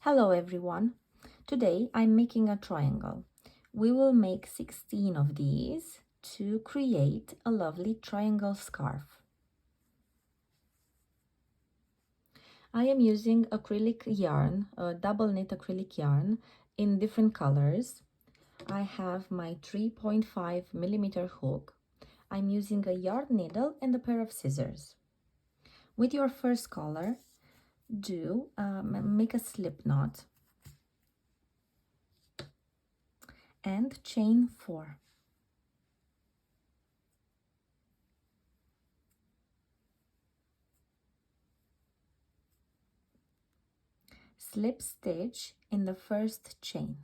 Hello everyone. Today I'm making a triangle. We will make 16 of these to create a lovely triangle scarf. I am using acrylic yarn, a double knit acrylic yarn in different colors. I have my 3.5 millimeter hook. I'm using a yarn needle and a pair of scissors. With your first color, make a slip knot and chain 4. Slip stitch in the first chain.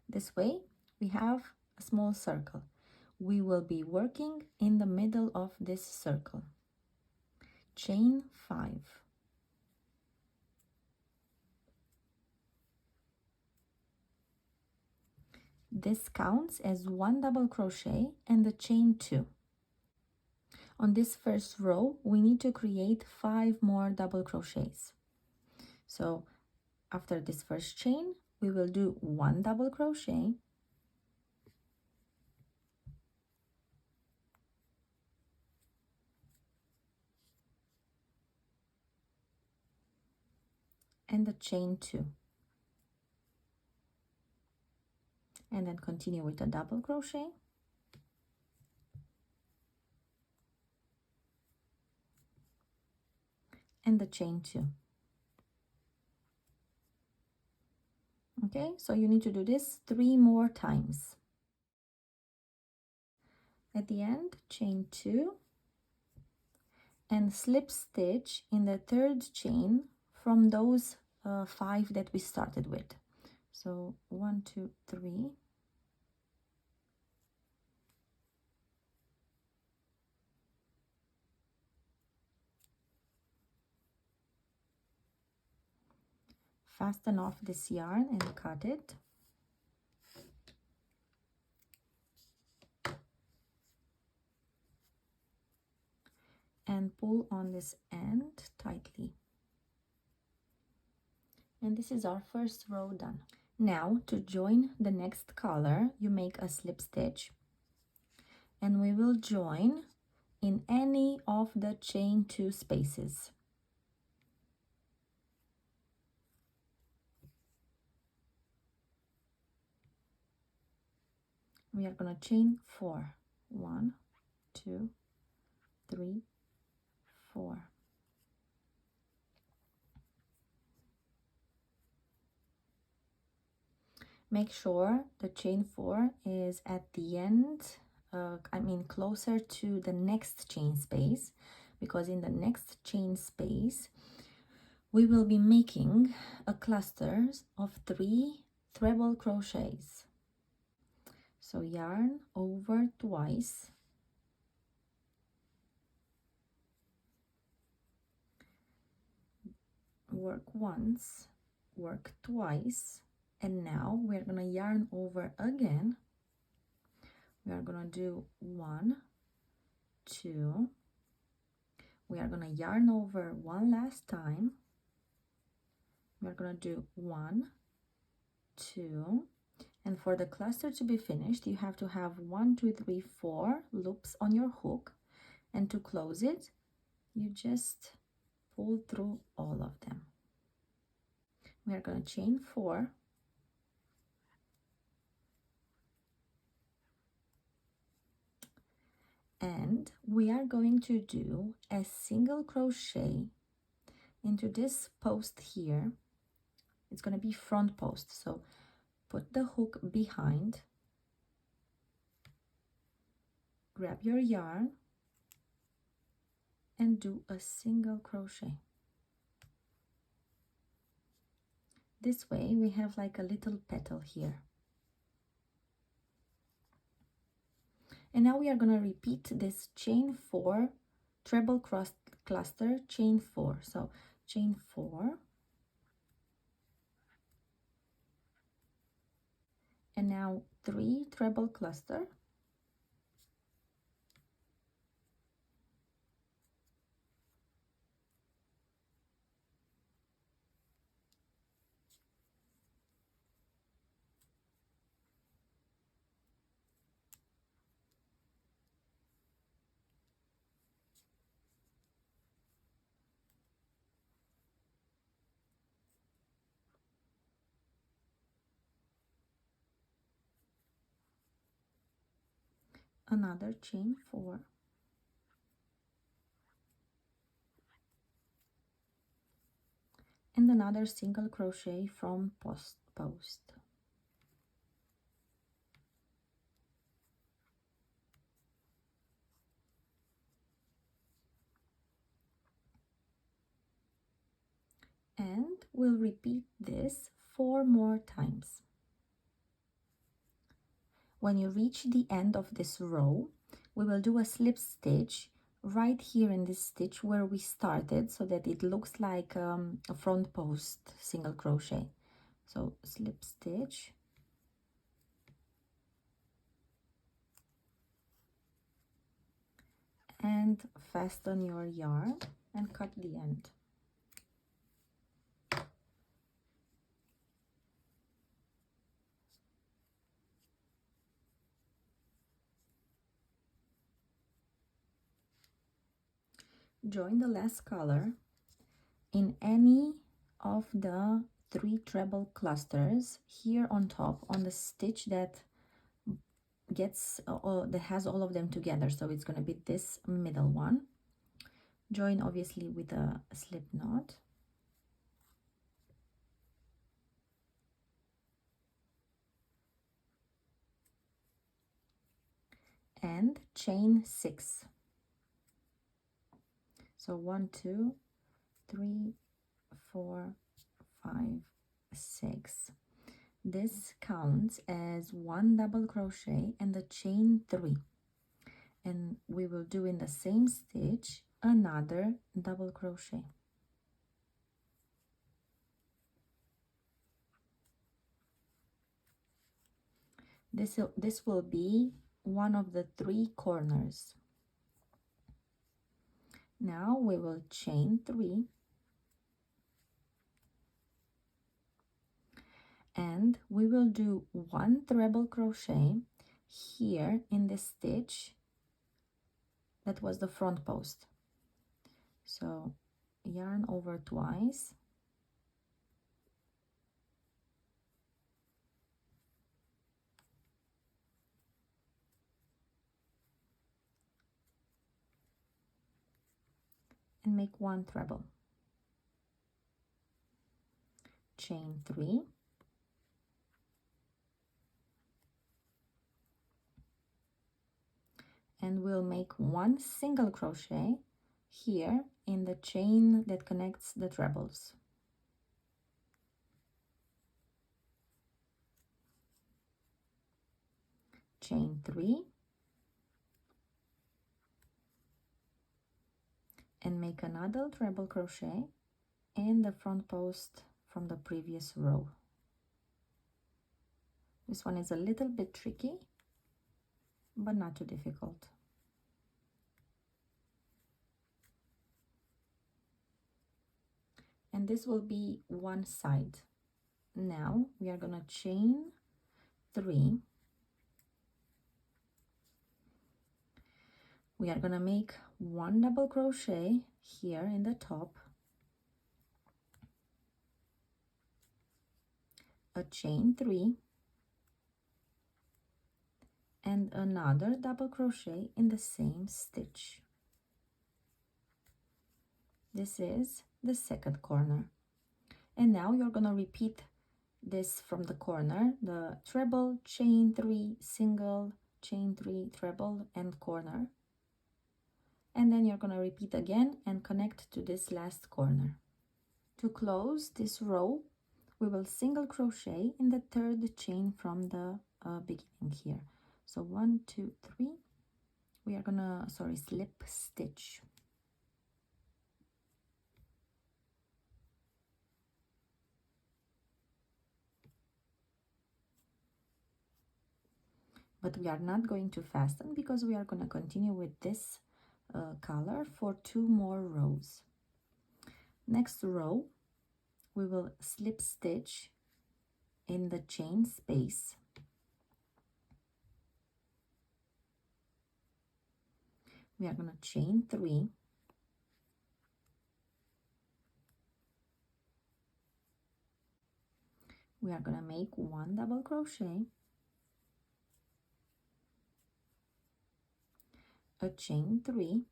This way we have a small circle. We will be working in the middle of this circle. Chain 5. This counts as 1 double crochet and the chain 2. On this first row we need to create 5 more double crochets. So after this first chain we will do 1 double crochet, and the chain 2, and then continue with a double crochet, and the chain 2. Okay, so you need to do this 3 more times. At the end, chain 2 and slip stitch in the third chain from those 5 that we started with. So 1, 2, 3. Fasten off this yarn and cut it. And pull on this end tightly. And this is our first row done. Now to join the next color, you make a slip stitch, and we will join in any of the chain 2 spaces. We are going to chain 4. 1, 2, 3, 4. Make sure the chain 4 is at the end, closer to the next chain space, because in the next chain space we will be making a cluster of 3 treble crochets. So yarn over twice, work once, work twice, and now we're gonna yarn over again. We are gonna do 1, 2. We are gonna yarn over one last time. We're gonna do 1, 2. And for the cluster to be finished, you have to have 1, 2, 3, 4 loops on your hook. And to close it, you just pull through all of them. We are going to chain 4. And we are going to do a single crochet into this post here. It's going to be front post. So put the hook behind, grab your yarn, and do a single crochet. This way we have like a little petal here. And now we are going to repeat this chain 4 treble cluster, chain 4. So chain 4, and now 3 treble cluster, another chain 4, and another single crochet from post. And we'll repeat this 4 more times. When you reach the end of this row, we will do a slip stitch right here in this stitch where we started, so that it looks like a front post single crochet. So slip stitch, and fasten your yarn and cut the end. Join the last color in any of the 3 treble clusters here on top on the stitch that gets that has all of them together. So it's going to be this middle one. Join obviously with a slip knot, and chain 6. So 1, 2, 3, 4, 5, 6. This counts as 1 double crochet and the chain 3, and we will do in the same stitch another double crochet. This will be one of the 3 corners. Now we will chain 3, and we will do 1 treble crochet here in this stitch that was the front post. So yarn over twice, and make 1 treble, chain 3, and we'll make 1 single crochet here in the chain that connects the trebles. Chain 3, and make another treble crochet in the front post from the previous row. This one is a little bit tricky, but not too difficult. And this will be one side. Now we are going to chain 3. We are going to make 1 double crochet here in the top, a chain 3, and another double crochet in the same stitch. This is the second corner. And now you're going to repeat this from the corner, the treble, chain 3, single, chain 3, treble, and corner. And then you're going to repeat again and connect to this last corner. To close this row, we will single crochet in the 3rd chain from the beginning here. So 1, 2, 3. We are gonna slip stitch. But we are not going to fasten because we are going to continue with this color for 2 more rows. Next row, we will slip stitch in the chain space. We are going to chain 3, we are going to make 1 double crochet, a chain 3,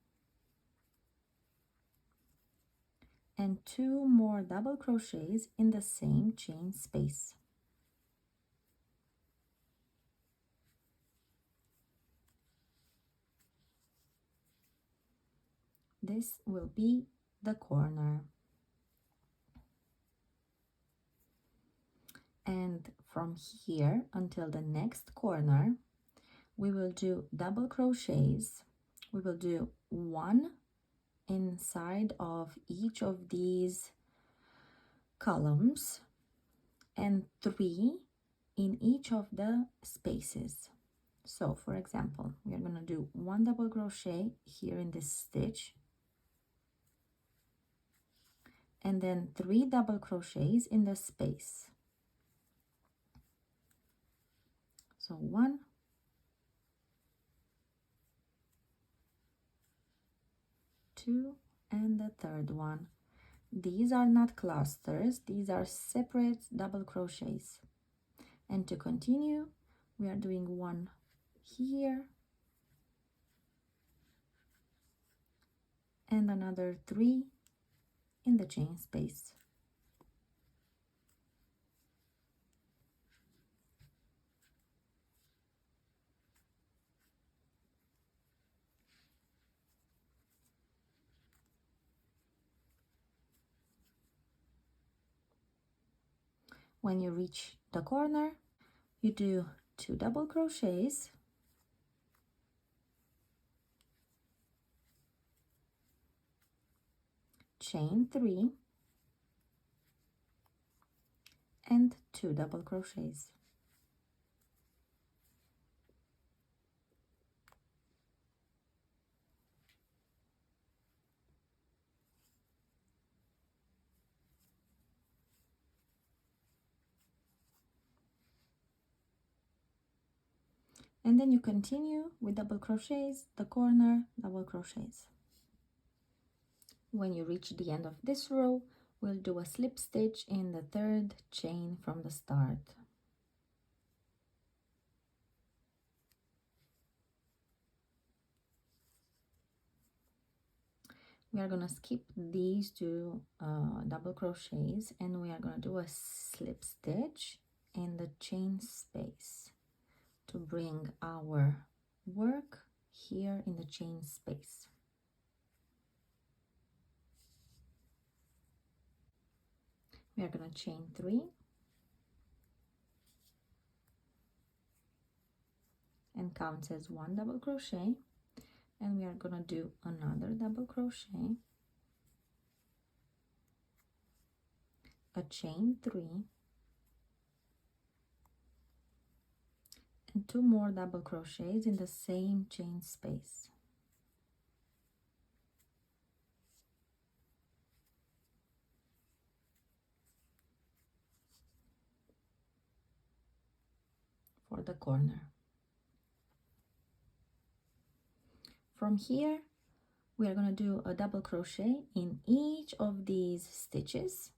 and 2 more double crochets in the same chain space. This will be the corner. And from here until the next corner, we will do double crochets. We will do 1 inside of each of these columns and 3 in each of the spaces. So for example, we are going to do 1 double crochet here in this stitch, and then 3 double crochets in the space. So 1, 2, and the third one. These are not clusters, these are separate double crochets. And to continue, we are doing 1 here and another 3 in the chain space. When you reach the corner, you do 2 double crochets, chain 3, and 2 double crochets. And then you continue with double crochets, the corner, double crochets. When you reach the end of this row, we'll do a slip stitch in the 3rd chain from the start. We are going to skip these 2 double crochets, and we are going to do a slip stitch in the chain space to bring our work here in the chain space. We are going to chain 3 and count as 1 double crochet, and we are going to do another double crochet, a chain 3, and 2 more double crochets in the same chain space. For the corner. From here, we are going to do a double crochet in each of these stitches.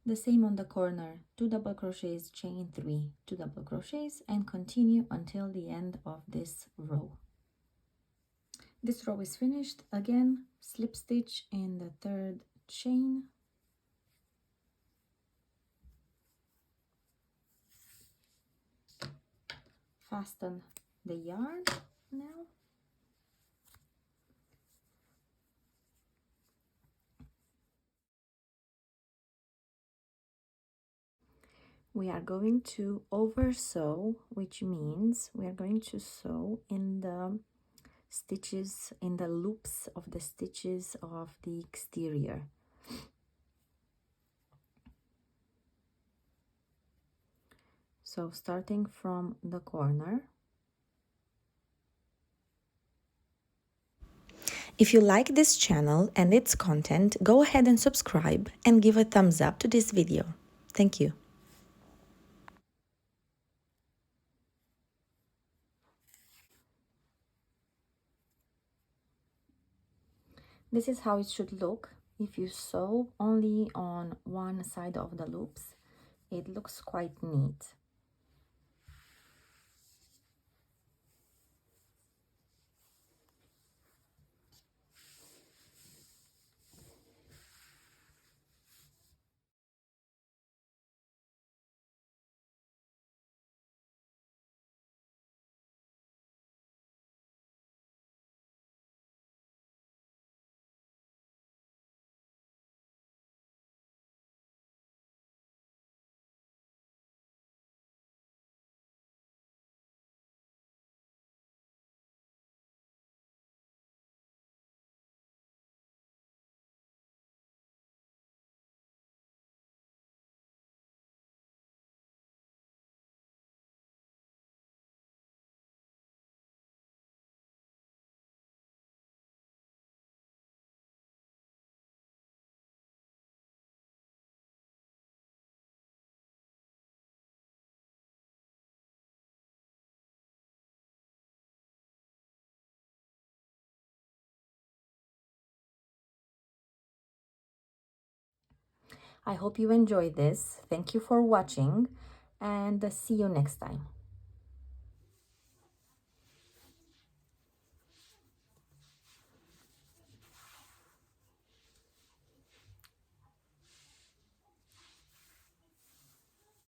The same on the corner, 2 double crochets, chain 3, 2 double crochets, and continue until the end of this row. This row is finished. Again, slip stitch in the 3rd chain, fasten the yarn now. We are going to over sew, which means we are going to sew in the stitches, in the loops of the stitches of the exterior. So starting from the corner. If you like this channel and its content, go ahead and subscribe and give a thumbs up to this video. Thank you. This is how it should look if you sew only on one side of the loops. It looks quite neat. I hope you enjoyed this. Thank you for watching, and see you next time.